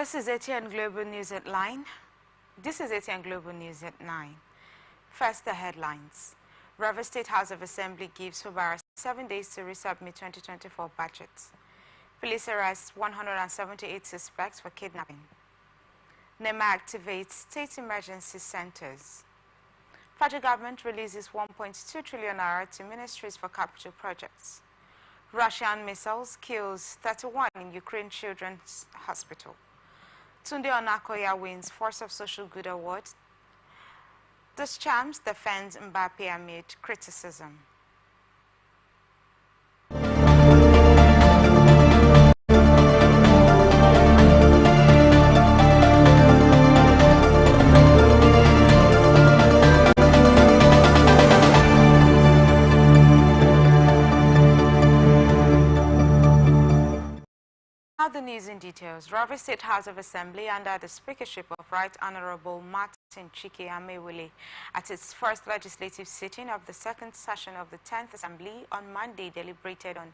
This is ATN Global News at 9. This is ATN Global News at 9. First, the headlines. Rivers State House of Assembly gives Fubara 7 days to resubmit 2024 budget. Police arrest 178 suspects for kidnapping. NEMA activates state emergency centers. Federal government releases 1.2 trillion naira to ministries for capital projects. Russian missiles kills 31 in Ukraine Children's Hospital. Tunde Onakoya wins Force of Social Good Award. StarTimes defends Mbappe amid criticism. Now the news in details. Rivers State House of Assembly, under the speakership of Right Honorable Martin Chike Amewule, at its first legislative sitting of the second session of the 10th Assembly on Monday, deliberated on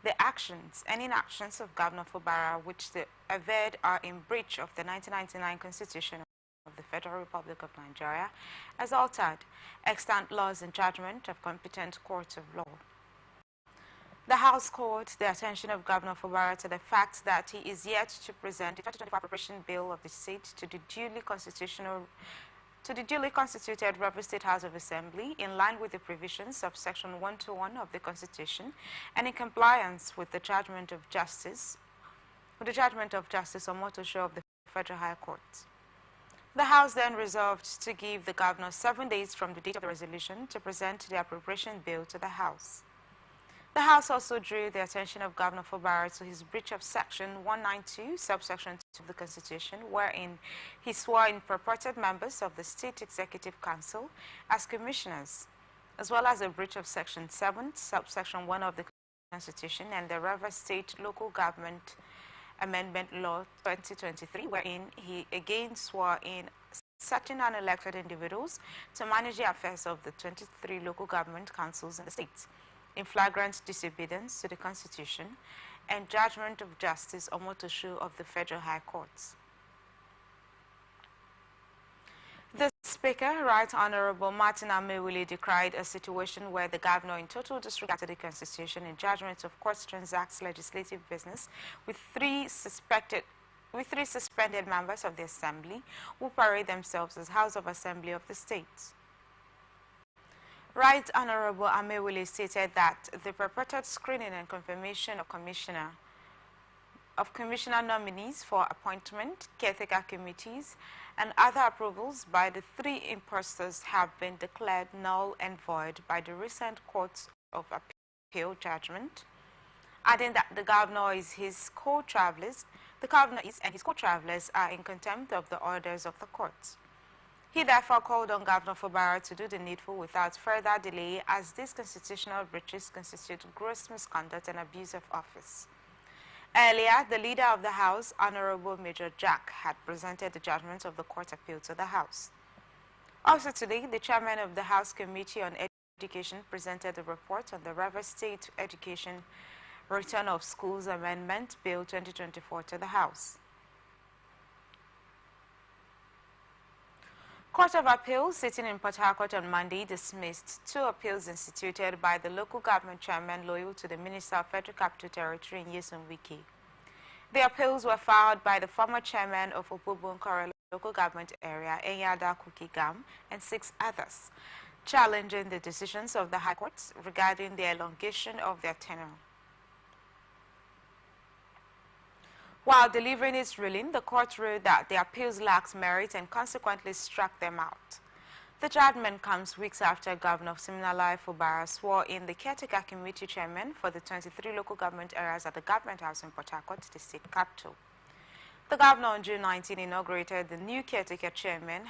the actions and inactions of Governor Fubara, which they averred are in breach of the 1999 Constitution of the Federal Republic of Nigeria, as altered, extant laws and judgment of competent courts of law. The House called the attention of Governor Fubara to the fact that he is yet to present the 2024 appropriation bill of the state to the duly constituted Rivers State House of Assembly in line with the provisions of Section 121 of the Constitution and in compliance with the judgment of Justice Omotosho of the Federal High Court. The House then resolved to give the Governor 7 days from the date of the resolution to present the appropriation bill to the House. The House also drew the attention of Governor Fubara to his breach of Section 192, subsection 2 of the Constitution, wherein he swore in purported members of the State Executive Council as commissioners, as well as a breach of Section 7, subsection 1 of the Constitution and the Rivers State Local Government Amendment Law 2023, wherein he again swore in certain unelected individuals to manage the affairs of the 23 local government councils in the state, in flagrant disobedience to the Constitution and judgment of Justice Omotosho of the Federal High Courts. The Speaker, Right Honorable Martin Amewule, decried a situation where the Governor, in total disregard to the Constitution and judgment of courts, transacts legislative business with three suspended members of the Assembly who parade themselves as House of Assembly of the state. Right Honorable Amewule stated that the purported screening and confirmation of commissioner nominees for appointment, caretaker committees, and other approvals by the three impostors have been declared null and void by the recent Court of Appeal judgment, adding that the Governor and his co-travelers are in contempt of the orders of the court. He therefore called on Governor Fubara to do the needful without further delay, as these constitutional breaches constitute gross misconduct and abuse of office. Earlier, the leader of the House, Honorable Major Jack, had presented the judgment of the Court of Appeal to the House. Also today, the chairman of the House Committee on Education presented a report on the Rivers State Education Return of Schools Amendment Bill 2024 to the House. Court of Appeal, sitting in Port Harcourt on Monday, dismissed two appeals instituted by the local government chairman loyal to the Minister of Federal Capital Territory in Nyesom Wike. The appeals were filed by the former chairman of Opobonkora local government area, Enyada Kukigam, and 6 others, challenging the decisions of the High Court regarding the elongation of their tenure. While delivering its ruling, the court ruled that the appeals lacked merit and consequently struck them out. The judgment comes weeks after Governor Siminalayi Fubara swore in the caretaker committee chairman for the 23 local government areas at the Government House in Port Harcourt, the state capital. The governor on June 19 inaugurated the new caretaker chairman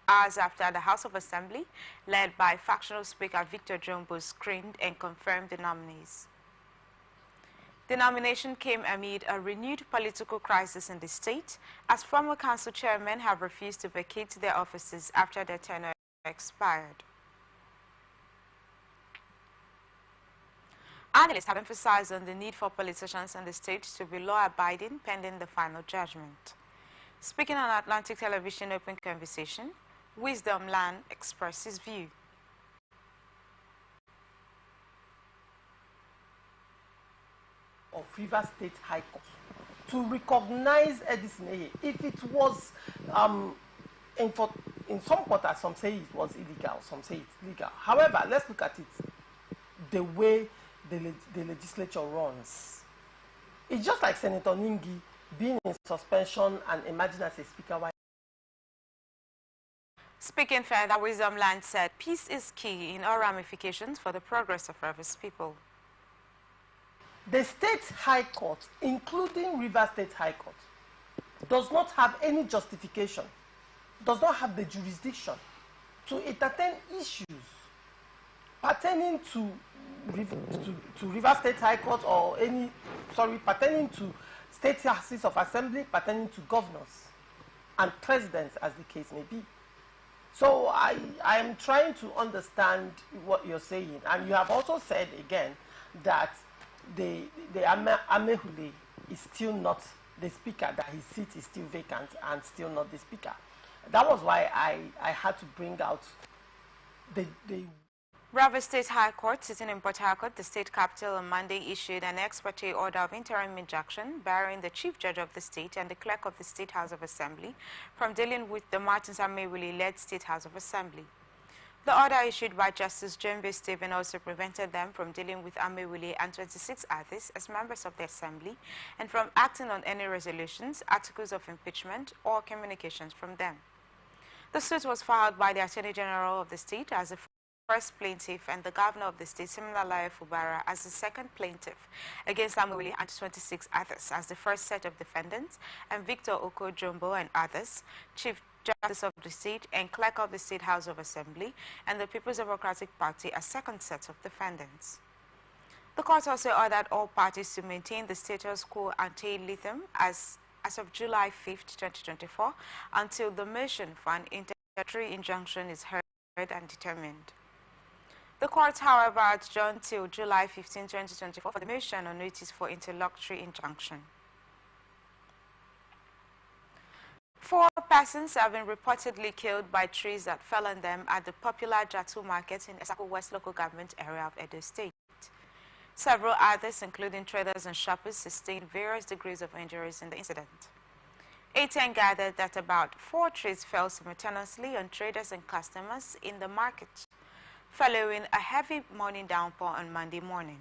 hours after the House of Assembly, led by factional Speaker Victor Jumbo, screened and confirmed the nominees. The nomination came amid a renewed political crisis in the state, as former council chairmen have refused to vacate their offices after their tenure expired. Analysts have emphasized on the need for politicians in the state to be law-abiding pending the final judgment. Speaking on Atlantic Television Open Conversation, Wisdom Land expressed his view. Of River State High Court to recognize Edison Eye. If it was in some quarters, some say it was illegal, some say it's legal. However, let's look at it the way the legislature runs. It's just like Senator Ningi being in suspension and emerging as a speaker. Speaking further, Wisdom Land said peace is key in all ramifications for the progress of Rivers people. The State High Court, including River State High Court, does not have any justification, does not have the jurisdiction to entertain issues pertaining to River State High Court or pertaining to state houses of assembly, pertaining to governors and presidents, as the case may be. So I am trying to understand what you're saying, and you have also said again that the Amehule is still not the speaker, that his seat is still vacant and still not the speaker. That was why I had to bring out the Rivers State High Court, sitting in Port Harcourt, the state capital, on Monday issued an ex parte order of interim injunction barring the chief judge of the state and the clerk of the State House of Assembly from dealing with the Martins Amewule-led State House of Assembly. The order issued by Justice Jembe Stephen also prevented them from dealing with Amewule and 26 others as members of the Assembly and from acting on any resolutions, articles of impeachment, or communications from them. The suit was filed by the Attorney General of the state as the first plaintiff and the governor of the state, Siminalayo Fubara, as the second plaintiff against Amewule and 26 others as the first set of defendants, and Victor Oko Jumbo and others, Chief Justice of the State and Clerk of the State House of Assembly, and the People's Democratic Party as second set of defendants. The court also ordered all parties to maintain the status quo ante lithium as of July 5, 2024, until the motion for an interlocutory injunction is heard and determined. The court, however, adjourned till July 15, 2024 for the motion on notice for interlocutory injunction. 4 persons have been reportedly killed by trees that fell on them at the popular Jatu Market in Esako West local government area of Edo State. Several others, including traders and shoppers, sustained various degrees of injuries in the incident. ATN gathered that about 4 trees fell simultaneously on traders and customers in the market, following a heavy morning downpour on Monday morning.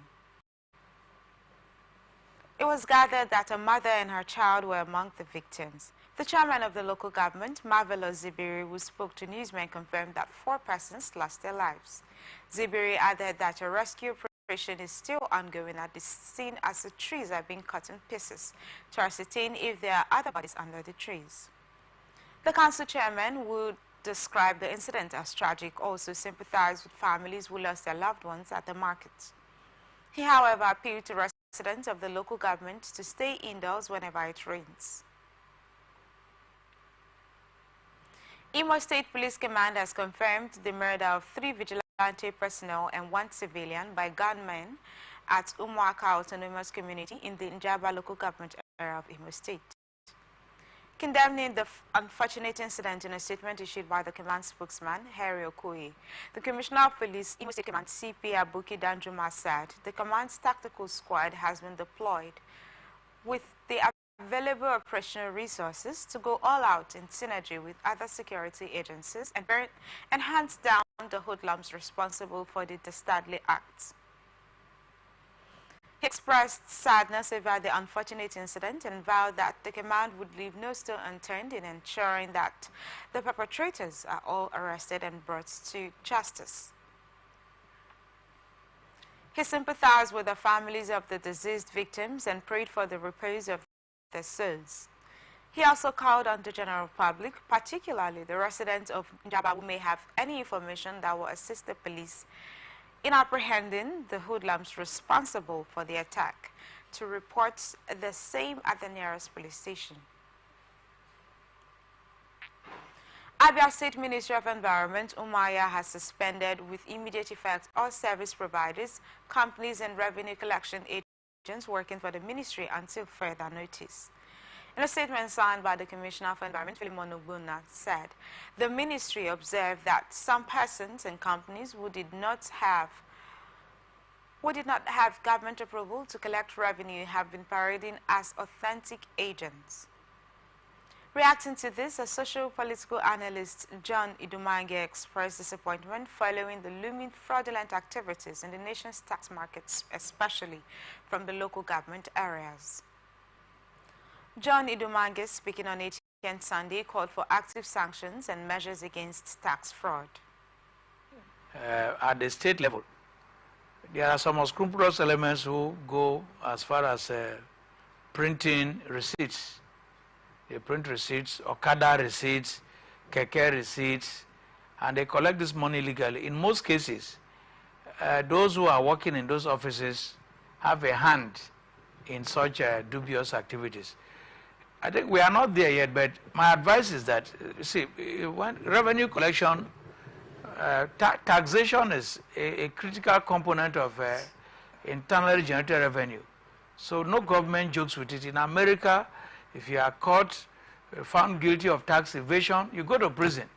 It was gathered that a mother and her child were among the victims. The chairman of the local government, Marvelous Zibiri, who spoke to newsmen, confirmed that 4 persons lost their lives. Zibiri added that a rescue operation is still ongoing at the scene as the trees are being cut in pieces to ascertain if there are other bodies under the trees. The council chairman would described the incident as tragic, also sympathized with families who lost their loved ones at the market. He, however, appealed to residents of the local government to stay indoors whenever it rains. Imo State Police Command has confirmed the murder of 3 vigilante personnel and 1 civilian by gunmen at Umuaka Autonomous Community in the Njaba local government area of Imo State. Condemning the unfortunate incident in a statement issued by the command spokesman, Harry Okoye, the Commissioner of Police, Imo State Command CP Abuki Danjuma, said the command's tactical squad has been deployed with the available operational resources to go all out in synergy with other security agencies and hands down the hoodlums responsible for the dastardly acts. He expressed sadness over the unfortunate incident and vowed that the command would leave no stone unturned in ensuring that the perpetrators are all arrested and brought to justice. He sympathized with the families of the deceased victims and prayed for the repose of their souls. He also called on the general public, particularly the residents of Njaba, who may have any information that will assist the police in apprehending the hoodlums responsible for the attack, to report the same at the nearest police station. Abia State Ministry of Environment, Umaya, has suspended with immediate effect all service providers, companies and revenue collection agents working for the ministry until further notice. In a statement signed by the Commissioner for Environment, Philemon Ogbonna, said the ministry observed that some persons and companies who did not have government approval to collect revenue have been parading as authentic agents. Reacting to this, a socio-political analyst, John Idumange, expressed disappointment following the looming fraudulent activities in the nation's tax markets, especially from the local government areas. John Idumange, speaking on ATN Sunday, called for active sanctions and measures against tax fraud. At the state level, there are some unscrupulous elements who go as far as printing receipts. They print receipts, Okada receipts, Keke receipts, and they collect this money legally. In most cases, those who are working in those offices have a hand in such dubious activities. I think we are not there yet, but my advice is that, see, when revenue collection, taxation is a critical component of internally generated revenue. So no government jokes with it. In America, if you are caught, found guilty of tax evasion, you go to prison.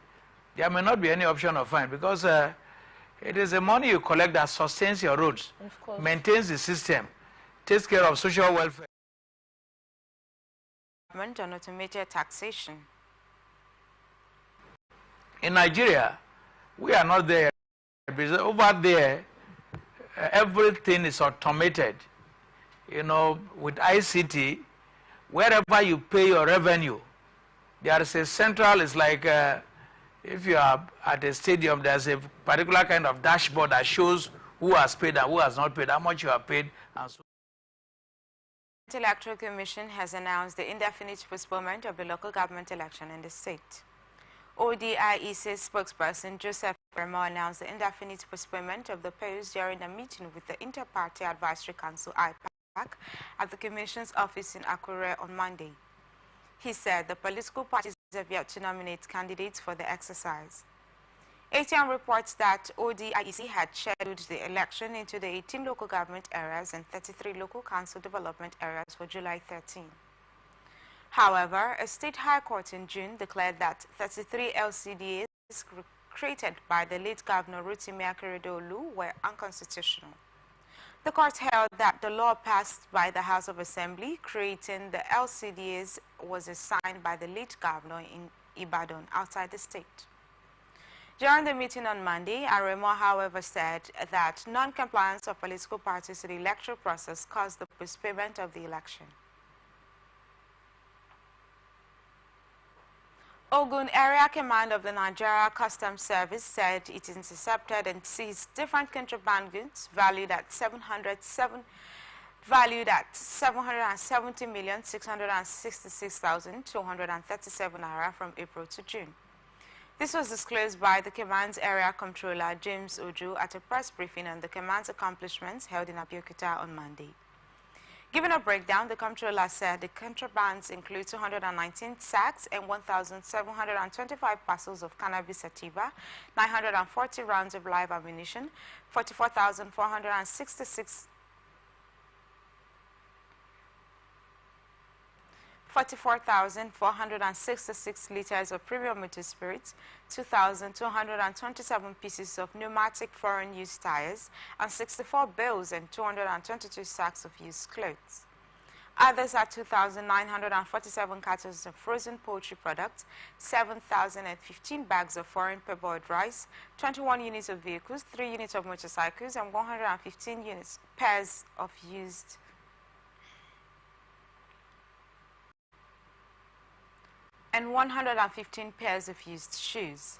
There may not be any option of fine because it is the money you collect that sustains your roads, maintains the system, takes care of social welfare. On automated taxation. In Nigeria, we are not there. Over there, everything is automated. You know, with ICT, wherever you pay your revenue, there is a central, it's like if you are at a stadium, there's a particular kind of dashboard that shows who has paid and who has not paid, how much you have paid, and so. The Electoral Commission has announced the indefinite postponement of the local government election in the state. ODIEC spokesperson Joseph Remo announced the indefinite postponement of the polls during a meeting with the Inter-Party Advisory Council (IPAC) at the Commission's office in Akure on Monday. He said the political parties have yet to nominate candidates for the exercise. ATN reports that ODIEC had scheduled the election into the 18 local government areas and 33 local council development areas for July 13. However, a state high court in June declared that 33 LCDAs created by the late Governor Rotimi Akeredolu were unconstitutional. The court held that the law passed by the House of Assembly creating the LCDAs was assigned by the late governor in Ibadan outside the state. During the meeting on Monday, Aremo, however, said that non-compliance of political parties to the electoral process caused the postponement of the election. Ogun Area Command of the Nigeria Customs Service said it intercepted and seized different contraband goods valued at 770,666,237 naira from April to June. This was disclosed by the command's area controller, James Ojo, at a press briefing on the command's accomplishments held in Abeokuta on Monday. Given a breakdown, the comptroller said the contrabands include 219 sacks and 1,725 parcels of cannabis sativa, 940 rounds of live ammunition, 44,466 liters of premium motor spirits, 2,227 pieces of pneumatic foreign use tires, and 64 bales and 222 sacks of used clothes. Others are 2,947 cartons of frozen poultry products, 7,015 bags of foreign parboiled rice, 21 units of vehicles, 3 units of motorcycles, and 115 pairs of used and 115 pairs of used shoes.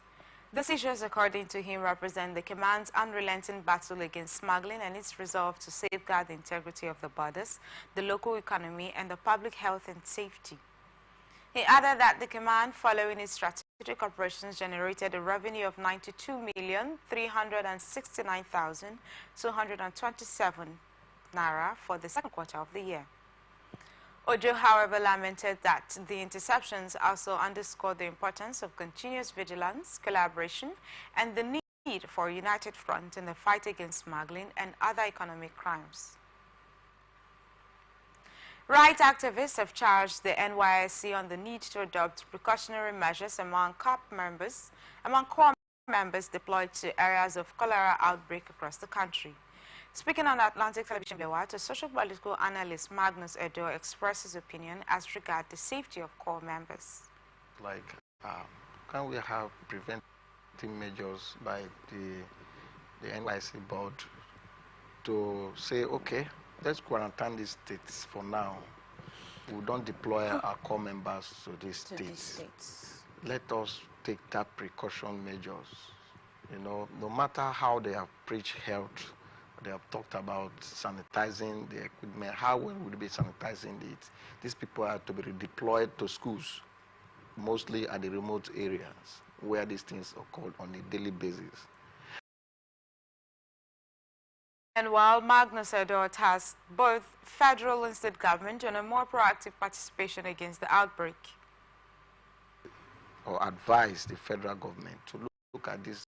The seizures, according to him, represent the command's unrelenting battle against smuggling and its resolve to safeguard the integrity of the borders, the local economy, and the public health and safety. He added that the command, following its strategic operations, generated a revenue of 92,369,227 naira for the second quarter of the year. Ojo, however, lamented that the interceptions also underscore the importance of continuous vigilance, collaboration, and the need for a united front in the fight against smuggling and other economic crimes. Rights activists have charged the NYSC on the need to adopt precautionary measures among core members deployed to areas of cholera outbreak across the country. Speaking on Atlantic Television Bewat, a social political analyst Magnus Edo expressed his opinion as regards the safety of core members. Like, can we have preventive measures by the NYC board to say, okay, let's quarantine these states for now. We don't deploy our core members to these states. Let us take that precaution measures. You know, no matter how they have preached health, they have talked about sanitizing the equipment, how well would be sanitizing it? These people are to be redeployed to schools, mostly at the remote areas where these things occur on a daily basis. And while Magnus Edo tasked both federal and state government on a more proactive participation against the outbreak. Or advise the federal government to look at these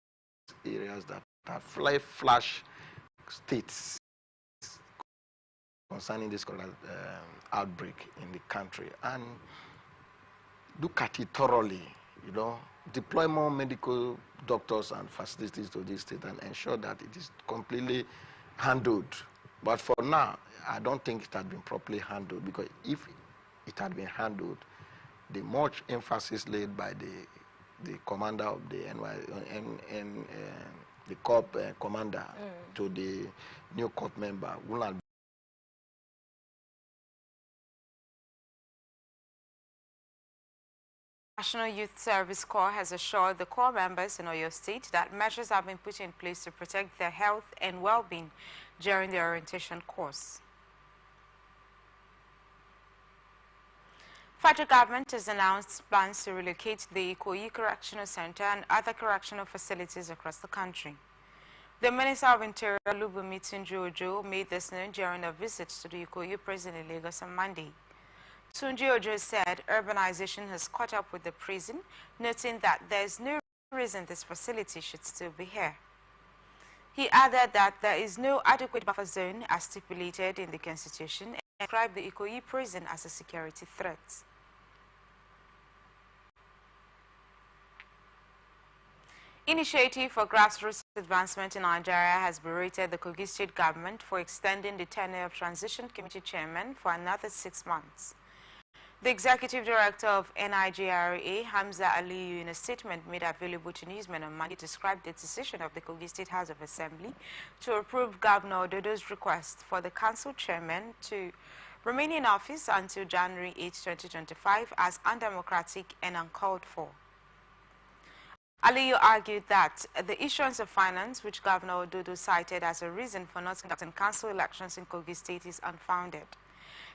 areas that are flash states concerning this outbreak in the country and look at it thoroughly, you know, deploy more medical doctors and facilities to this state and ensure that it is completely handled. But for now, I don't think it had been properly handled, because if it had been handled, the much emphasis laid by the commander of the the corps commander to the new corps member will not. National Youth Service Corps has assured the Corps members in Oyo State that measures have been put in place to protect their health and well-being during the orientation course. Federal government has announced plans to relocate the Ikoyi Correctional Center and other correctional facilities across the country. The Minister of Interior, Lubumi Tunji Ojo, made this known during a visit to the Ikoyi prison in Lagos on Monday. Tunji Ojo said urbanization has caught up with the prison, noting that there is no reason this facility should still be here. He added that there is no adequate buffer zone as stipulated in the Constitution and described the Ikoyi prison as a security threat. Initiative for Grassroots Advancement in Nigeria has berated the Kogi State government for extending the tenure of Transition Committee Chairman for another 6 months. The Executive Director of NIGRA, Hamza Aliyu, in a statement made available to newsmen on Monday, described the decision of the Kogi State House of Assembly to approve Governor Ododo's request for the Council Chairman to remain in office until January 8, 2025 as undemocratic and uncalled for. Aliyu argued that the issuance of finance, which Governor Ododo cited as a reason for not conducting council elections in Kogi State, is unfounded.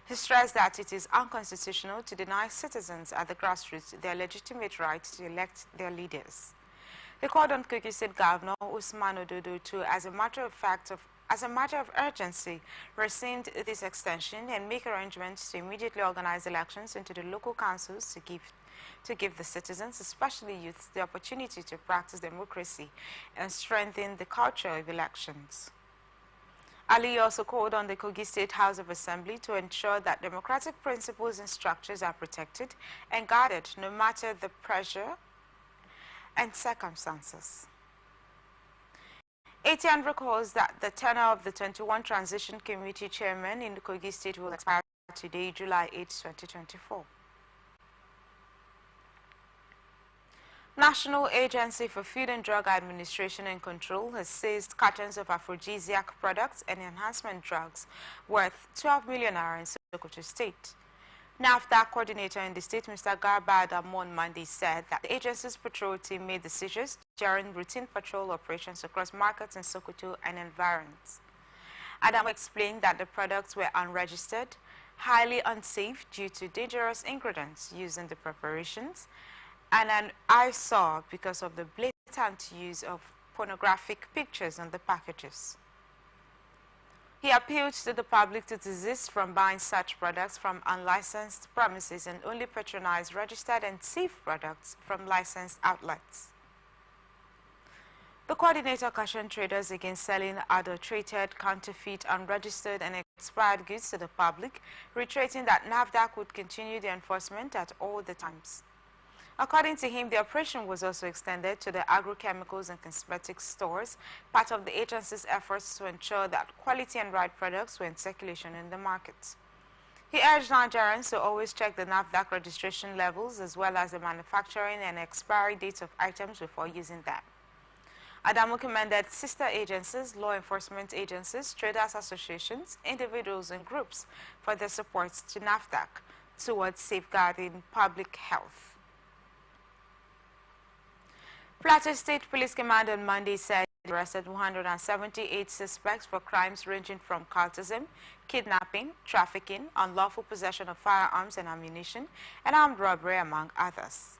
He stressed that it is unconstitutional to deny citizens at the grassroots their legitimate right to elect their leaders. He called on Kogi State Governor Usman Ododo to, as a matter of urgency, rescind this extension and make arrangements to immediately organize elections into the local councils to give the citizens, especially youths, the opportunity to practice democracy and strengthen the culture of elections. Ali also called on the Kogi State House of Assembly to ensure that democratic principles and structures are protected and guarded no matter the pressure and circumstances. ATN recalls that the tenure of the 21 Transition Committee Chairman in the Kogi State will expire today, July 8, 2024. National Agency for Food and Drug Administration and Control has seized cartons of aphrodisiac products and enhancement drugs worth 12 million naira in Sokoto State. NAFTA coordinator in the state, Mr. Garba Adamu, on Monday said that the agency's patrol team made the seizures during routine patrol operations across markets in Sokoto and environs. Adamu explained that the products were unregistered, highly unsafe due to dangerous ingredients used in the preparations, and an eyesore because of the blatant use of pornographic pictures on the packages. He appealed to the public to desist from buying such products from unlicensed premises and only patronize registered and safe products from licensed outlets. The coordinator cautioned traders against selling adulterated, counterfeit, unregistered and expired goods to the public, reiterating that NAFDAC would continue the enforcement at all the times. According to him, the operation was also extended to the agrochemicals and cosmetics stores, part of the agency's efforts to ensure that quality and right products were in circulation in the market. He urged Nigerians to always check the NAFDAC registration levels as well as the manufacturing and expiry dates of items before using them. Adamu commended sister agencies, law enforcement agencies, traders associations, individuals and groups for their support to NAFDAC towards safeguarding public health. Plateau State Police Command on Monday said it arrested 178 suspects for crimes ranging from cultism, kidnapping, trafficking, unlawful possession of firearms and ammunition, and armed robbery, among others.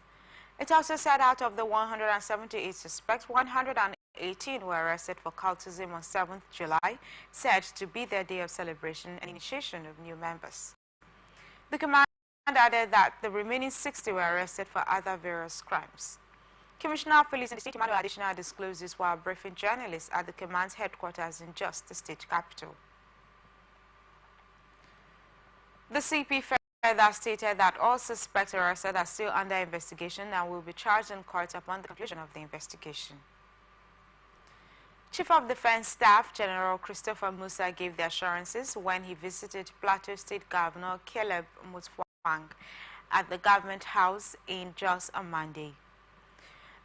It also said out of the 178 suspects, 118 were arrested for cultism on 7th July, said to be their day of celebration and initiation of new members. The command added that the remaining 60 were arrested for other various crimes. Commissioner of Police in the state, Emmanuel Additional, disclosed this while briefing journalists at the command's headquarters in Jos, the state capital. The CP further stated that all suspects arrested are still under investigation and will be charged in court upon the conclusion of the investigation. Chief of Defense Staff General Christopher Musa gave the assurances when he visited Plateau State Governor Caleb Mutfwang at the Government House in Jos on Monday.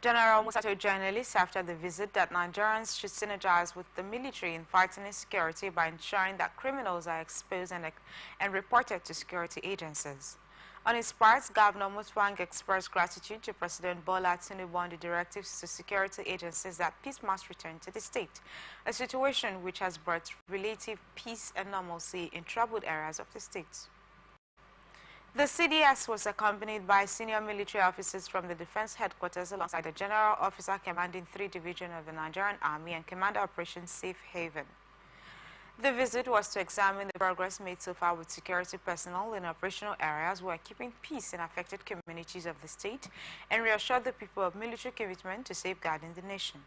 General Musa told journalists after the visit that Nigerians should synergize with the military in fighting insecurity by ensuring that criminals are exposed and reported to security agencies. On his part, Governor Mutfwang expressed gratitude to President Bola Tinubu on the directives to security agencies that peace must return to the state, a situation which has brought relative peace and normalcy in troubled areas of the state. The CDS was accompanied by senior military officers from the defense headquarters alongside the general officer commanding 3 Division of the Nigerian Army and Commander Operation Safe Haven. The visit was to examine the progress made so far with security personnel in operational areas who are keeping peace in affected communities of the state and reassure the people of military commitment to safeguarding the nation.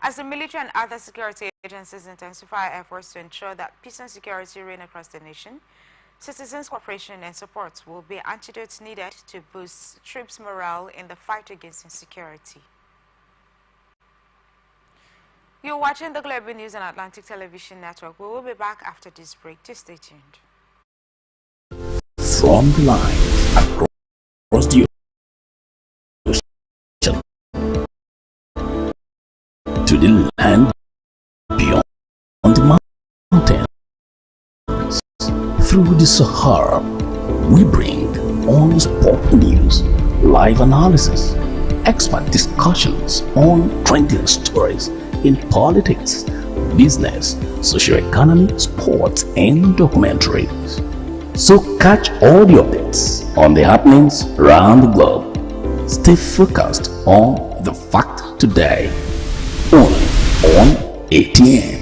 As the military and other security agencies intensify efforts to ensure that peace and security reign across the nation, citizens' cooperation and support will be antidotes needed to boost troops' morale in the fight against insecurity. You're watching the Global News on Atlantic Television Network. We will be back after this break. Just stay tuned. From the line across the ocean to the land beyond the mountain. Through the Sahara, we bring on sport news, live analysis, expert discussions on trending stories in politics, business, socio-economy, sports, and documentaries. So catch all the updates on the happenings around the globe. Stay focused on the fact today, only on ATN.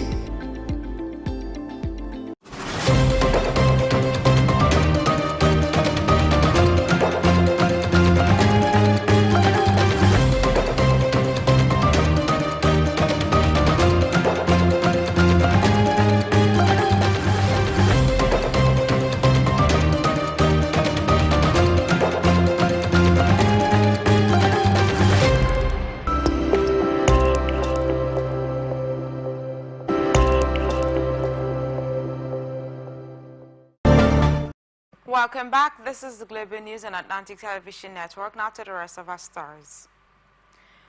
Welcome back. This is the Global News on Atlantic Television Network. Now to the rest of our stories.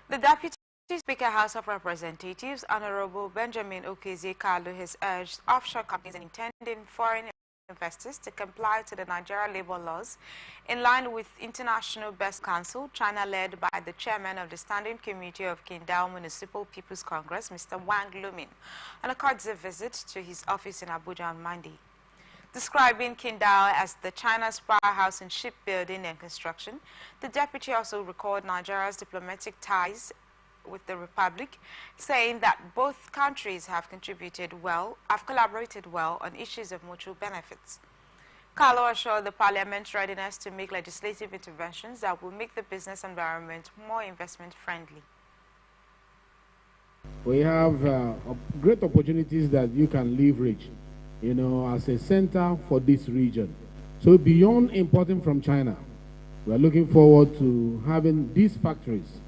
The Deputy Speaker, House of Representatives, Honorable Benjamin Okezie-Kalu, has urged offshore companies and intending foreign investors to comply to the Nigeria labor laws in line with International Best Council, China led by the chairman of the Standing Committee of Qingdao Municipal People's Congress, Mr. Wang Lumin, on a courtesy visit to his office in Abuja on Monday. Describing Qingdao as the China's powerhouse in shipbuilding and construction, the deputy also recalled Nigeria's diplomatic ties with the Republic, saying that both countries have collaborated well on issues of mutual benefits. Carlo assured the Parliament's readiness to make legislative interventions that will make the business environment more investment friendly. We have great opportunities that you can leverage, you know, as a center for this region. So beyond importing from China, we are looking forward to having these factories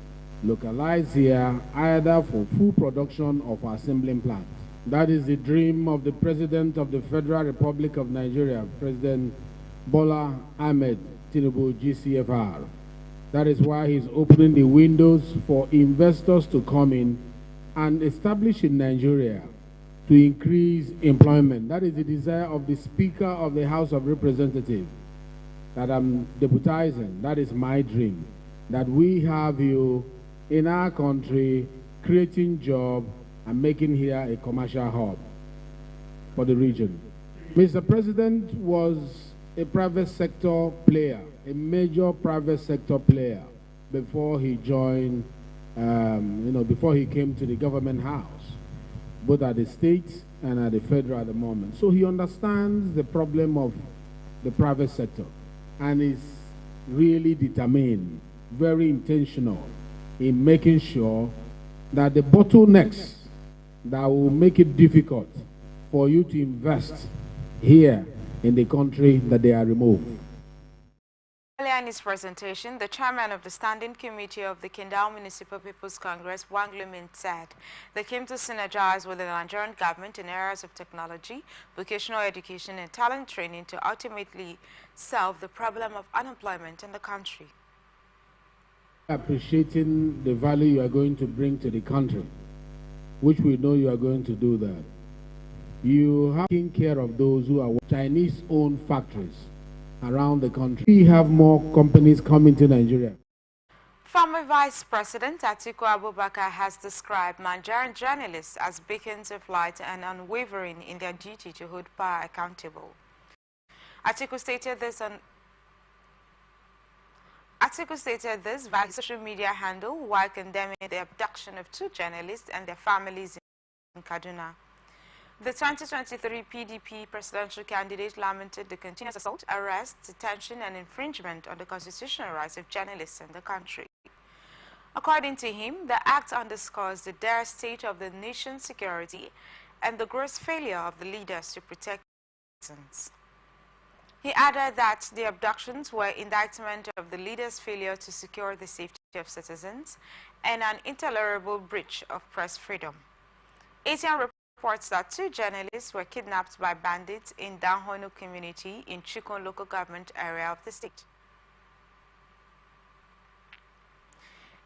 localized here, either for full production or for assembling plants. That is the dream of the President of the Federal Republic of Nigeria, President Bola Ahmed Tinubu, GCFR. That is why he's opening the windows for investors to come in and establish in Nigeria to increase employment. That is the desire of the Speaker of the House of Representatives that I'm deputizing. That is my dream, that we have you in our country creating jobs and making here a commercial hub for the region. Mr. President was a private sector player, a major private sector player before he joined, before he came to the government house, both at the state and at the federal at the moment. So he understands the problem of the private sector and is really determined, very intentional in making sure that the bottlenecks that will make it difficult for you to invest here in the country, that they are removed. Earlier in his presentation, the chairman of the Standing Committee of the Kindau Municipal People's Congress, Wang Lumin, said they came to synergize with the Nigerian government in areas of technology, vocational education, and talent training to ultimately solve the problem of unemployment in the country. Appreciating the value you are going to bring to the country, which we know you are going to do that. You have taken care of those who are Chinese-owned factories around the country. We have more companies coming to Nigeria. Former Vice President Atiku Abubakar has described Nigerian journalists as beacons of light and unwavering in their duty to hold power accountable. Atiku stated this via his social media handle while condemning the abduction of 2 journalists and their families in Kaduna. The 2023 PDP presidential candidate lamented the continuous assault, arrest, detention, and infringement on the constitutional rights of journalists in the country. According to him, the act underscores the dire state of the nation's security and the gross failure of the leaders to protect citizens. He added that the abductions were indictment of the leaders' failure to secure the safety of citizens and an intolerable breach of press freedom. ATN reports that 2 journalists were kidnapped by bandits in Danhono community in Chikun local government area of the state.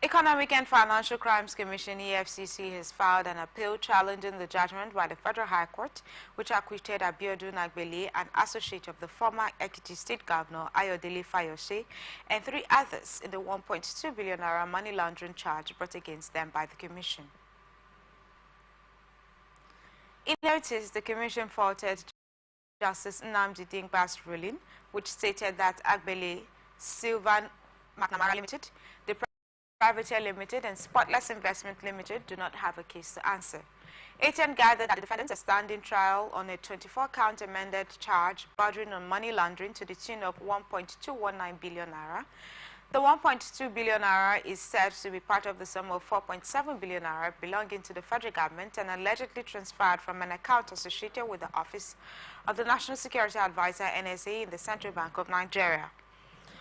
Economic and Financial Crimes Commission EFCC has filed an appeal challenging the judgment by the Federal High Court, which acquitted Abiodun Agbele, an associate of the former Ekiti State Governor Ayodele Fayose, and 3 others in the 1.2 billion naira money laundering charge brought against them by the Commission. In notice, the Commission faulted Justice Nnamdi Dingba's ruling, which stated that Agbele, Sylvan McNamara Limited, the Privateer Limited, and Spotless Investment Limited do not have a case to answer. ATN gathered that the defendants are standing trial on a 24-count amended charge bordering on money laundering to the tune of 1.219 billion naira. The 1.2 billion naira is said to be part of the sum of 4.7 billion naira belonging to the federal government and allegedly transferred from an account associated with the Office of the National Security Advisor NSA in the Central Bank of Nigeria.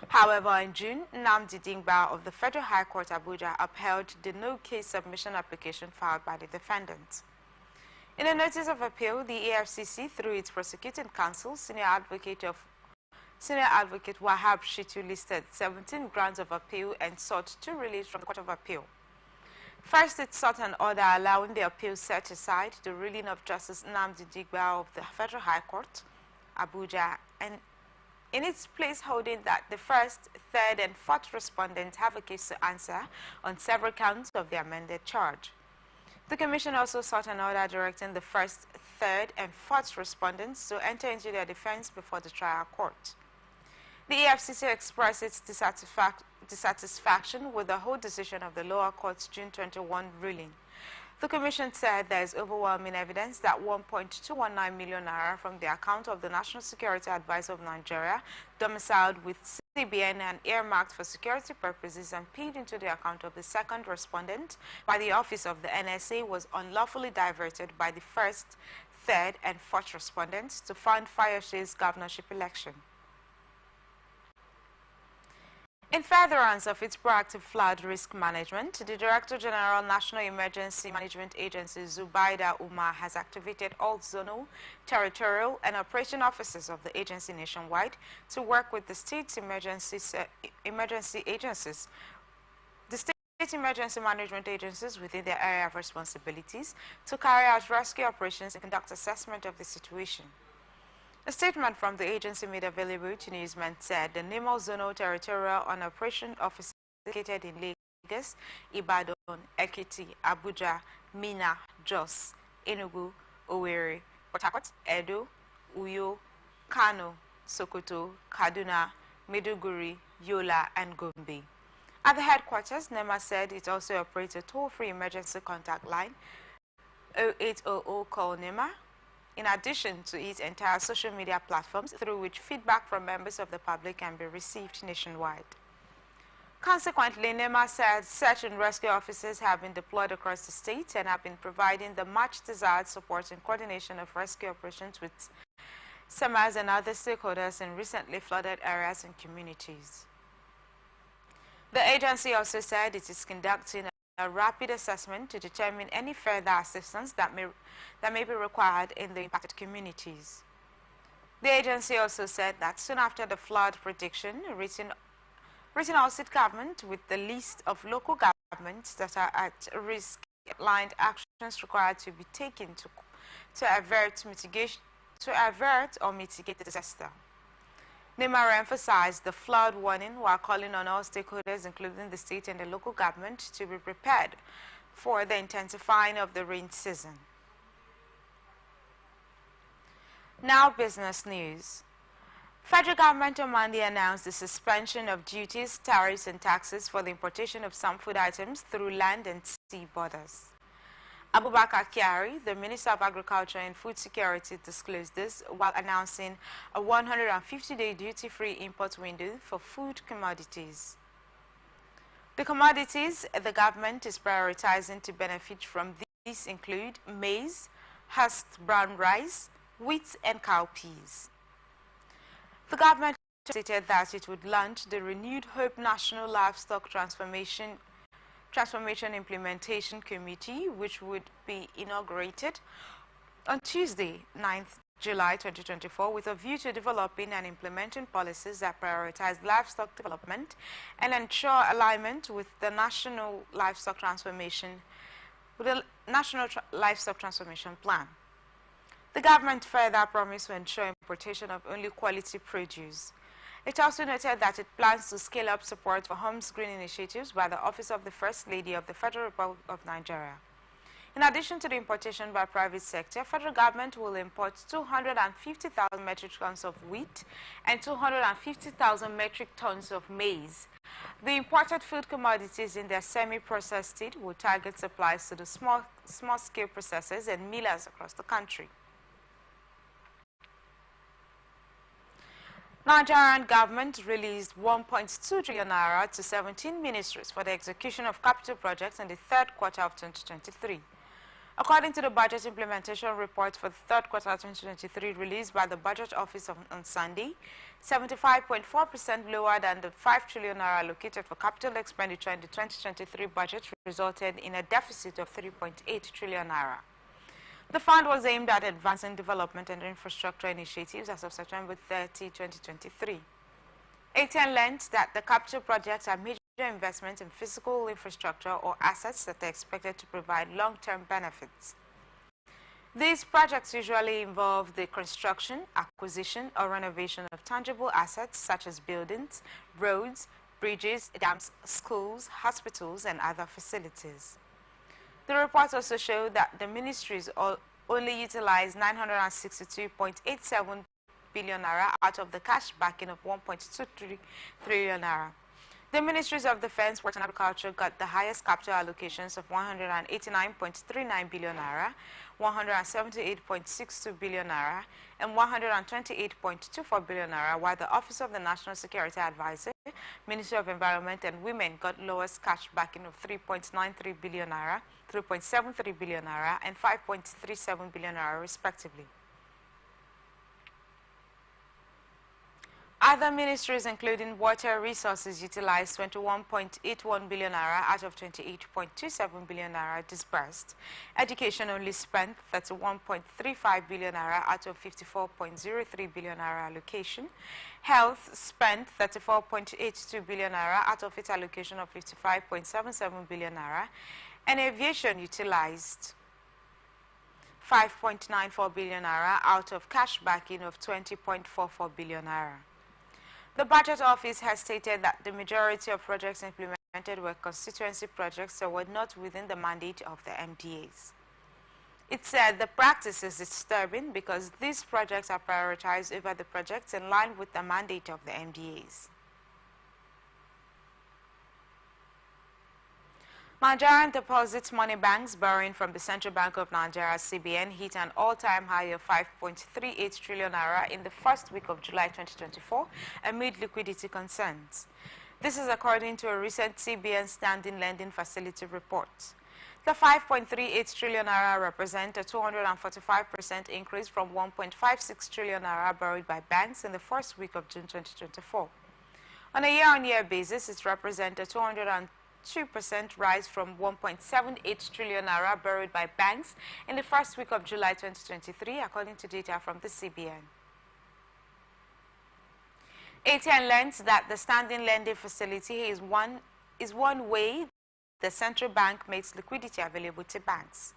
However, in June, Nnamdi Dingba of the Federal High Court Abuja upheld the no-case submission application filed by the defendants. In a notice of appeal, the EFCC, through its prosecuting counsel, Senior Advocate Wahab Shitu, listed 17 grounds of appeal and sought 2 release from the Court of Appeal. First, it sought an order allowing the appeal set aside the ruling of Justice Nnamdi Dingba of the Federal High Court, Abuja, and in its place holding that the 1st, 3rd, and 4th respondents have a case to answer on several counts of the amended charge. The Commission also sought an order directing the 1st, 3rd, and 4th respondents to enter into their defense before the trial court. The EFCC expressed its dissatisfaction with the whole decision of the lower court's June 21 ruling. The Commission said there is overwhelming evidence that 1.219 million naira from the account of the National Security Advisor of Nigeria, domiciled with CBN and earmarked for security purposes and paid into the account of the second respondent by the office of the NSA was unlawfully diverted by the first, third, and fourth respondents to fund Fayoshe's governorship election. In furtherance of its proactive flood risk management, the Director General National Emergency Management Agency, Zubaida Umar, has activated all zonal, territorial, and operation offices of the agency nationwide to work with the state's emergency agencies. The state emergency management agencies within their area of responsibilities to carry out rescue operations and conduct assessment of the situation. A statement from the agency made available to newsmen said the NEMO Zonal Territorial and Operation Office located in Lagos, Ibadan, Ekiti, Abuja, Minna, Jos, Enugu, Owerri, Port Harcourt, Edo, Uyo, Kano, Sokoto, Kaduna, Maiduguri, Yola, and Gombe. At the headquarters, NEMA said it also operates a toll-free emergency contact line, 0800 call NEMA, in addition to its entire social media platforms through which feedback from members of the public can be received nationwide. Consequently, NEMA said search and rescue officers have been deployed across the state and have been providing the much desired support and coordination of rescue operations with SEMAs and other stakeholders in recently flooded areas and communities. The agency also said it is conducting a rapid assessment to determine any further assistance that may be required in the impacted communities. The agency also said that soon after the flood prediction, written all state government with the list of local governments that are at risk outlined actions required to be taken to avert or mitigate the disaster. NEMA emphasized the flood warning while calling on all stakeholders, including the state and the local government, to be prepared for the intensifying of the rain season. Now, business news. Federal government on Monday announced the suspension of duties, tariffs, and taxes for the importation of some food items through land and sea borders. Abubakar Kyari, the Minister of Agriculture and Food Security, disclosed this while announcing a 150-day duty-free import window for food commodities. The commodities the government is prioritizing to benefit from these include maize, husked brown rice, wheat, and cowpeas. The government stated that it would launch the renewed Hope National Livestock Transformation Implementation Committee, which would be inaugurated on Tuesday, 9th July 2024, with a view to developing and implementing policies that prioritize livestock development and ensure alignment with the National Livestock Transformation Plan. The government further promised to ensure importation of only quality produce. It also noted that it plans to scale up support for homeschooling initiatives by the Office of the First Lady of the Federal Republic of Nigeria. In addition to the importation by private sector, federal government will import 250,000 metric tons of wheat and 250,000 metric tons of maize. The imported food commodities in their semi-processed state will target supplies to the small-scale processors and millers across the country. Nigerian government released 1.2 trillion naira to 17 ministries for the execution of capital projects in the third quarter of 2023. According to the budget implementation report for the third quarter of 2023 released by the Budget Office on Sunday, 75.4% lower than the 5 trillion naira allocated for capital expenditure in the 2023 budget resulted in a deficit of 3.8 trillion naira. The fund was aimed at advancing development and infrastructure initiatives as of September 30, 2023. ATN learned that the capital projects are major investments in physical infrastructure or assets that are expected to provide long-term benefits. These projects usually involve the construction, acquisition, or renovation of tangible assets such as buildings, roads, bridges, dams, schools, hospitals, and other facilities. The report also showed that the ministries only utilized 962.87 billion naira out of the cash backing of 1.23 trillion naira. The ministries of Defense, Works and Agriculture got the highest capital allocations of 189.39 billion naira, 178.62 billion naira and 128.24 billion naira, while the Office of the National Security Advisor, Ministry of Environment and Women got lowest cash backing of 3.93 billion naira, 3.73 billion naira and 5.37 billion naira respectively. Other ministries, including Water Resources, utilized 21.81 billion naira out of 28.27 billion naira disbursed. Education only spent 31.35 billion naira out of 54.03 billion naira allocation. Health spent 34.82 billion naira out of its allocation of 55.77 billion naira. And aviation utilized 5.94 billion naira out of cash backing of 20.44 billion naira. The Budget Office has stated that the majority of projects implemented were constituency projects that were not within the mandate of the MDAs. It said the practice is disturbing because these projects are prioritized over the projects in line with the mandate of the MDAs. Nigerian deposit money banks borrowing from the Central Bank of Nigeria (CBN) hit an all-time high of 5.38 trillion naira in the first week of July 2024 amid liquidity concerns. This is according to a recent CBN standing lending facility report. The 5.38 trillion naira represent a 245% increase from 1.56 trillion naira borrowed by banks in the first week of June 2024. On a year-on-year basis, it represents a 202% rise from 1.78 trillion naira borrowed by banks in the first week of July 2023, according to data from the CBN. ATN learns that the standing lending facility is one way the central bank makes liquidity available to banks.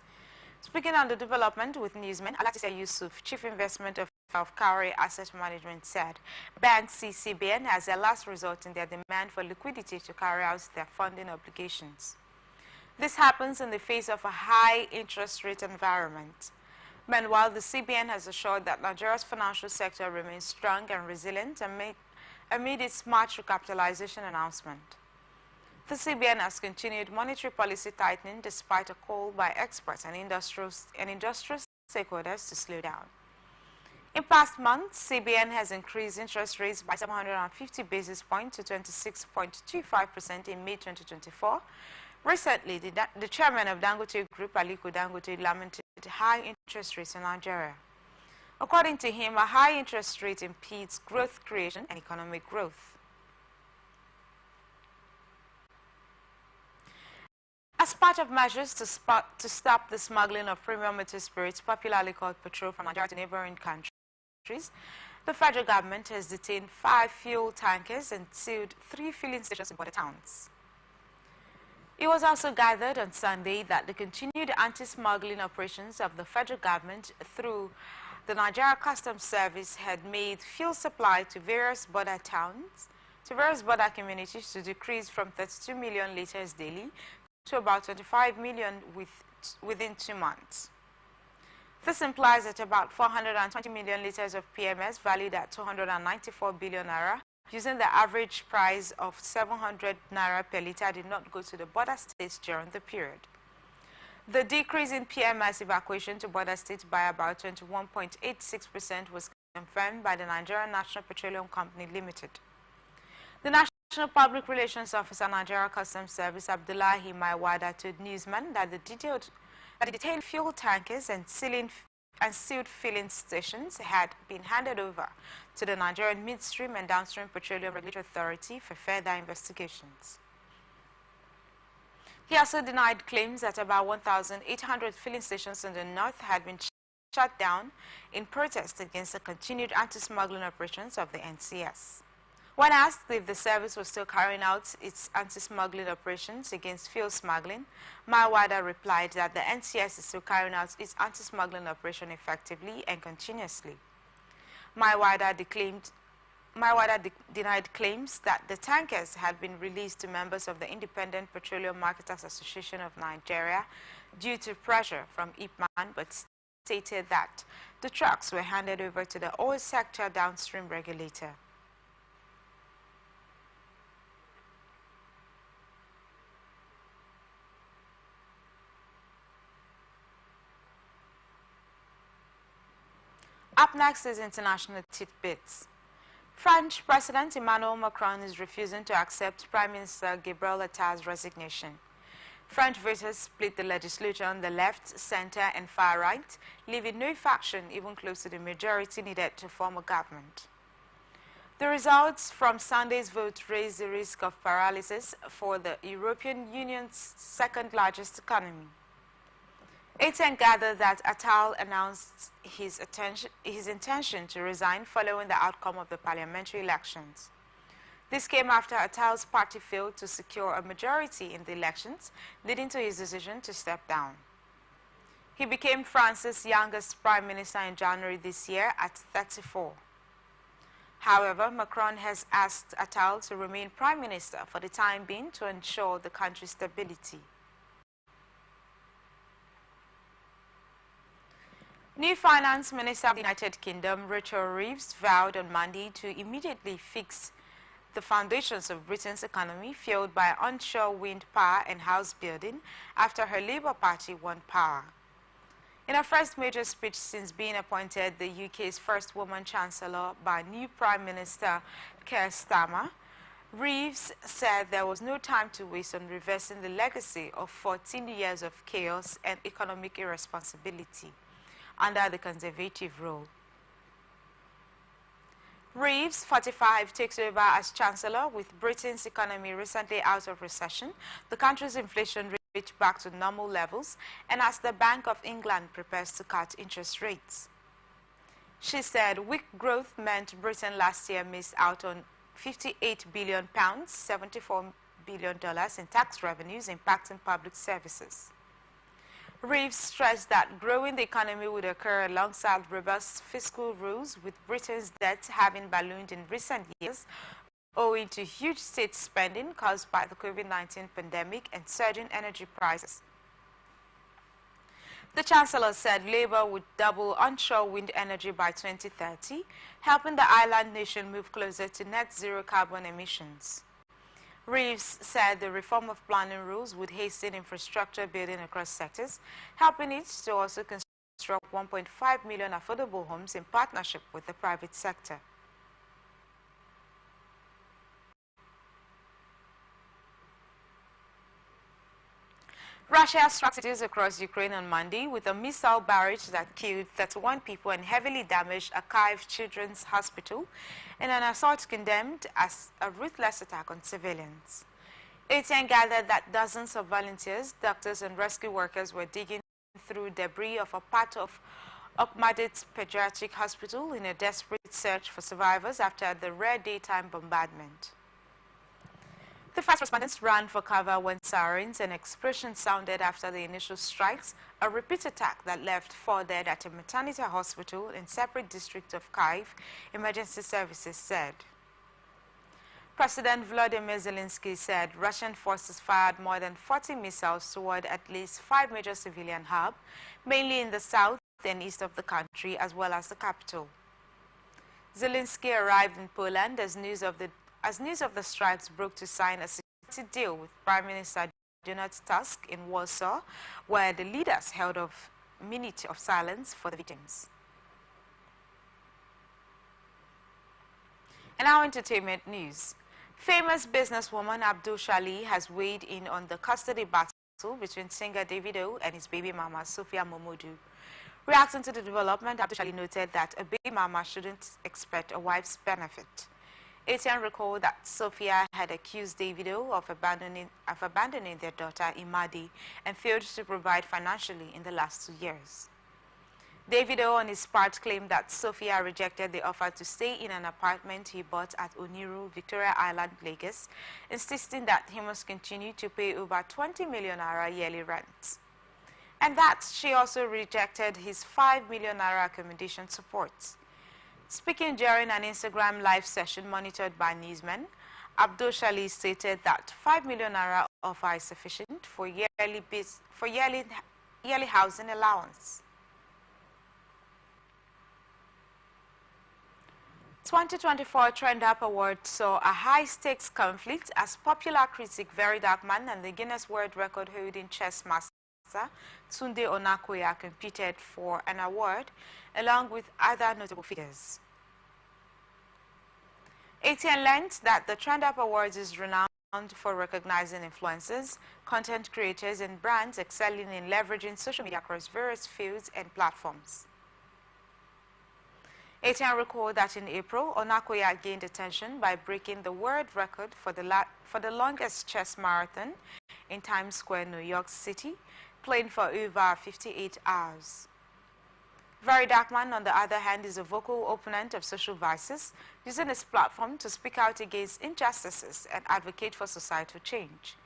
Speaking on the development with newsman, Alatisa Yusuf, Chief Investment of Kauri Asset Management, said banks see CBN as a last resort in their demand for liquidity to carry out their funding obligations. This happens in the face of a high interest rate environment. Meanwhile, the CBN has assured that Nigeria's financial sector remains strong and resilient amid its March recapitalization announcement. The CBN has continued monetary policy tightening despite a call by experts and industrial stakeholders to slow down. In past months, CBN has increased interest rates by 750 basis points to 26.25% in May 2024. Recently, the chairman of Dangote Group, Aliko Dangote, lamented high interest rates in Nigeria. According to him, a high interest rate impedes growth creation and economic growth. As part of measures to stop the smuggling of premium motor spirits, popularly called petrol, from Nigeria to neighboring countries, the federal government has detained 5 fuel tankers and sealed 3 filling stations in border towns. It was also gathered on Sunday that the continued anti-smuggling operations of the federal government through the Nigeria Customs Service had made fuel supply to various border towns, to various border communities to decrease from 32 million liters daily to about 25 million within 2 months. This implies that about 420 million liters of PMS valued at 294 billion naira, using the average price of 700 naira per liter, did not go to the border states during the period. The decrease in PMS evacuation to border states by about 21.86% was confirmed by the Nigerian National Petroleum Company Limited. The National Public Relations Officer, Nigeria Customs Service, Abdullahi Maiwada, told newsmen that the detailed fuel tankers and sealed filling stations had been handed over to the Nigerian Midstream and Downstream Petroleum Regulatory Authority for further investigations. He also denied claims that about 1,800 filling stations in the north had been shut down in protest against the continued anti-smuggling operations of the NCS. When asked if the service was still carrying out its anti-smuggling operations against fuel smuggling, Maiwada replied that the NCS is still carrying out its anti-smuggling operation effectively and continuously. Maiwada denied claims that the tankers had been released to members of the Independent Petroleum Marketers Association of Nigeria due to pressure from IPMAN, but stated that the trucks were handed over to the oil sector downstream regulator. Up next is international tidbits. French President Emmanuel Macron is refusing to accept Prime Minister Gabriel Attal's resignation. French voters split the legislature on the left, center, and far right, leaving no faction even close to the majority needed to form a government. The results from Sunday's vote raise the risk of paralysis for the European Union's second-largest economy. ATN gathered that Attal announced his intention to resign following the outcome of the parliamentary elections. This came after Attal's party failed to secure a majority in the elections, leading to his decision to step down. He became France's youngest prime minister in January this year at 34. However, Macron has asked Attal to remain prime minister for the time being to ensure the country's stability. New Finance Minister of the United Kingdom, Rachel Reeves, vowed on Monday to immediately fix the foundations of Britain's economy fueled by onshore wind power and house building after her Labour Party won power. In her first major speech since being appointed the UK's first woman chancellor by new Prime Minister Keir Starmer, Reeves said there was no time to waste on reversing the legacy of 14 years of chaos and economic irresponsibility under the Conservative rule. Reeves, 45, takes over as Chancellor with Britain's economy recently out of recession, the country's inflation rate back to normal levels, and as the Bank of England prepares to cut interest rates. She said weak growth meant Britain last year missed out on £58 billion, $74 billion in tax revenues impacting public services. Reeves stressed that growing the economy would occur alongside robust fiscal rules, with Britain's debt having ballooned in recent years owing to huge state spending caused by the COVID-19 pandemic and surging energy prices. The Chancellor said Labour would double onshore wind energy by 2030, helping the island nation move closer to net zero carbon emissions. Reeves said the reform of planning rules would hasten infrastructure building across sectors, helping it to also construct 1.5 million affordable homes in partnership with the private sector. Russia struck cities across Ukraine on Monday with a missile barrage that killed 31 people and heavily damaged a Kyiv Children's Hospital in an assault condemned as a ruthless attack on civilians. ATN gathered that dozens of volunteers, doctors and rescue workers were digging through debris of a part of Okhmadit's pediatric hospital in a desperate search for survivors after the rare daytime bombardment. The first respondents ran for cover when sirens and explosions sounded after the initial strikes, a repeat attack that left 4 dead at a maternity hospital in separate districts of Kyiv, emergency services said. President Volodymyr Zelensky said Russian forces fired more than 40 missiles toward at least 5 major civilian hubs, mainly in the south and east of the country, as well as the capital. Zelensky arrived in Poland as news of the strikes broke to sign a security deal with Prime Minister Donald Tusk in Warsaw, where the leaders held a minute of silence for the victims. And now entertainment news. Famous businesswoman Abdul Shali has weighed in on the custody battle between singer Davido and his baby mama Sophia Momodu. Reacting to the development, Abdul Shali noted that a baby mama shouldn't expect a wife's benefit. ATN recalled that Sophia had accused Davido of abandoning their daughter Imadi and failed to provide financially in the last 2 years. Davido, on his part, claimed that Sophia rejected the offer to stay in an apartment he bought at Oniru, Victoria Island, Lagos, insisting that he must continue to pay over 20 million naira yearly rent. And that she also rejected his 5 million naira accommodation support. Speaking during an Instagram live session monitored by newsmen, Abdul Shali stated that 5 million naira offer is sufficient for yearly housing allowance. 2024 Trend Up Award saw a high-stakes conflict as popular critic Very Dark Man and the Guinness World Record-holding chess master Tunde Onakoya competed for an award along with other notable figures. ATN learned that the Trend Up Awards is renowned for recognizing influencers, content creators, and brands excelling in leveraging social media across various fields and platforms. ATN recalled that in April, Onakoya gained attention by breaking the world record for the longest chess marathon in Times Square, New York City, playing for over 58 hours. Very Darkman, on the other hand, is a vocal opponent of social vices, using his platform to speak out against injustices and advocate for societal change.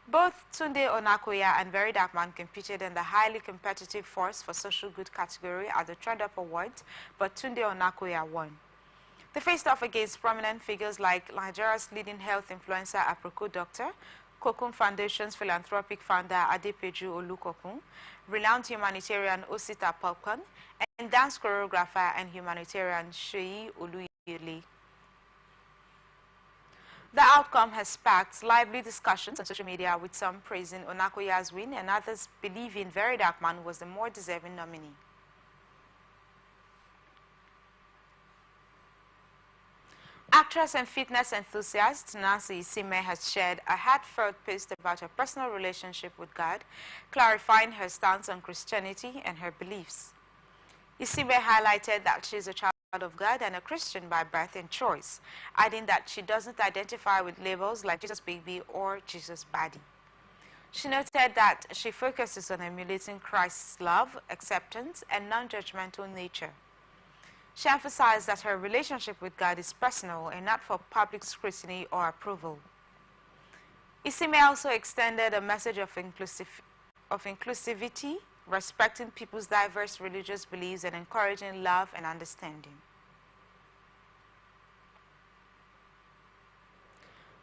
Both Tunde Onakoya and Very Darkman competed in the highly competitive Force for Social Good category at the Trend Up Awards, but Tunde Onakoya won. They faced off against prominent figures like Nigeria's leading health influencer Aproko Doctor, Kokun Foundation's philanthropic founder Adepeju Olukokun, renowned humanitarian Osita Popkan, and dance choreographer and humanitarian Sheyi Oluyele. The outcome has sparked lively discussions on social media, with some praising Onakoya's win and others believing Very Darkman was the more deserving nominee. Actress and fitness enthusiast Nancy Isime has shared a heartfelt post about her personal relationship with God, clarifying her stance on Christianity and her beliefs. Isime highlighted that she is a child of God and a Christian by birth and choice, adding that she doesn't identify with labels like Jesus baby or Jesus body. She noted that she focuses on emulating Christ's love, acceptance, and non-judgmental nature. She emphasized that her relationship with God is personal and not for public scrutiny or approval. Isime also extended a message of inclusivity, respecting people's diverse religious beliefs and encouraging love and understanding.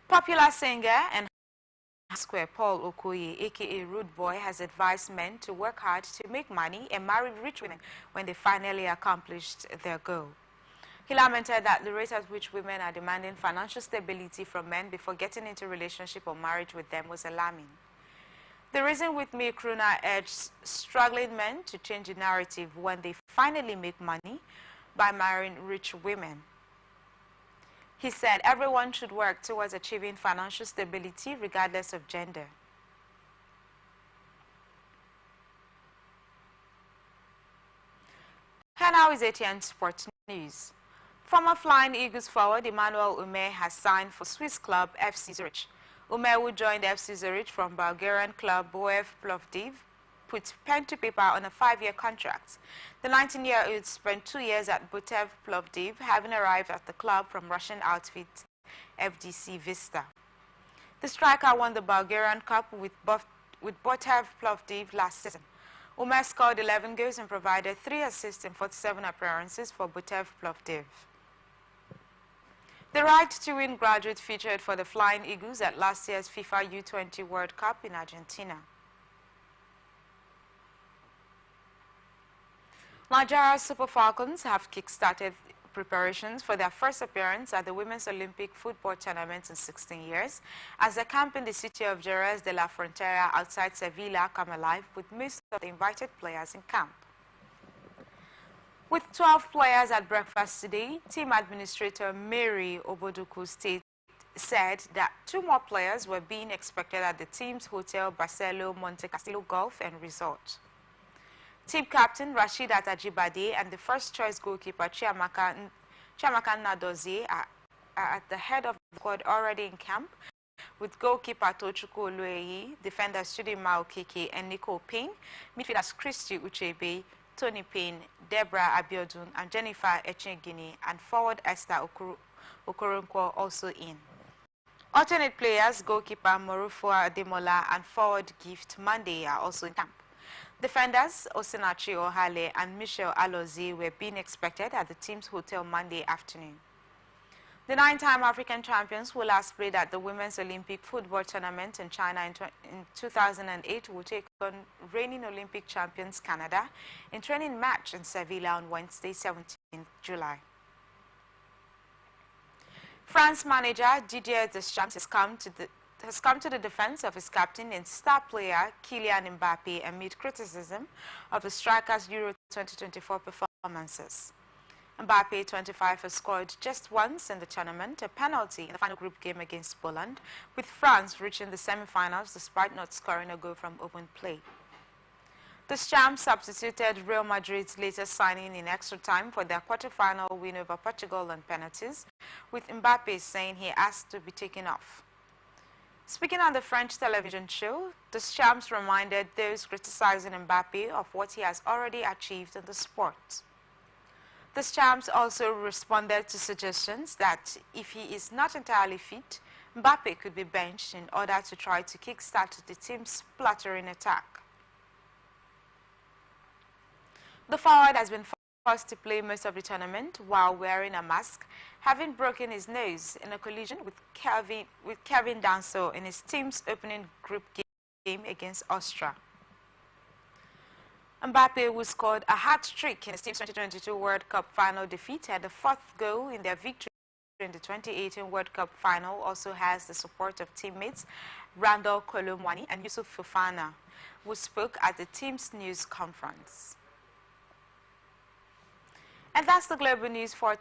Popular singer and Square Paul Okoye, aka Rude Boy, has advised men to work hard to make money and marry rich women when they finally accomplished their goal. He lamented that the rate at which women are demanding financial stability from men before getting into a relationship or marriage with them was alarming. The reason with me, Kruna urged struggling men to change the narrative when they finally make money by marrying rich women. He said everyone should work towards achieving financial stability regardless of gender. Here now is ATN Sports News. Former Flying Eagles forward Emmanuel Ume has signed for Swiss club FC Zurich. Ume, who joined FC Zurich from Bulgarian club Boev Plovdiv, put pen to paper on a 5-year contract. The 19-year-old spent 2 years at Botev Plovdiv, having arrived at the club from Russian outfit FDC Vista. The striker won the Bulgarian Cup with Botev Plovdiv last season. Ume scored 11 goals and provided 3 assists in 47 appearances for Botev Plovdiv. The right to win graduate featured for the Flying Eagles at last year's FIFA U20 World Cup in Argentina. Nigeria's Super Falcons have kick-started preparations for their first appearance at the Women's Olympic Football Tournament in 16 years, as the camp in the city of Jerez de la Frontera outside Sevilla come alive with most of the invited players in camp. With 12 players at breakfast today, team administrator Mary Oboduku said that 2 more players were being expected at the team's hotel Barcelo Monte Castillo Golf and Resort. Team captain Rashidat Ajibade and the first-choice goalkeeper Chiamaka Nadozie are at the head of the squad already in camp, with goalkeeper Tochukwu Olueyi, defenders Chidinma Okeke and Nicole Payne, midfielders Christy Uchebe, Tony Payne, Deborah Abiodun, and Jennifer Echegini, and forward Esther Okoronkwo also in. Alternate players, goalkeeper Morufua Ademola and forward Gift Monday are also in camp. Defenders Osinachi Ohale and Michelle Alozie were being expected at the team's hotel Monday afternoon. The 9-time African champions who last played at the Women's Olympic Football Tournament in China in 2008 will take on reigning Olympic champions Canada in training match in Sevilla on Wednesday, 17th July. France manager Didier Deschamps has come to has come to the defense of his captain and star player Kylian Mbappe amid criticism of the striker's Euro 2024 performances. Mbappe, 25, has scored just once in the tournament, a penalty in the final group game against Poland, with France reaching the semi-finals despite not scoring a goal from open play. The Champs substituted Real Madrid's latest signing in extra time for their quarter-final win over Portugal on penalties, with Mbappe saying he asked to be taken off. Speaking on the French television show, the Champs reminded those criticizing Mbappe of what he has already achieved in the sport. The Champs also responded to suggestions that if he is not entirely fit, Mbappe could be benched in order to try to kickstart the team's splattering attack. The forward has been forced to play most of the tournament while wearing a mask, having broken his nose in a collision with Kevin Danso in his team's opening group game against Austria. Mbappe, who scored a hat-trick in his team's 2022 World Cup final defeat and the fourth goal in their victory in the 2018 World Cup final, also has the support of teammates Randall Kolo Muani and Yusuf Fofana, who spoke at the team's news conference. And that's the global news for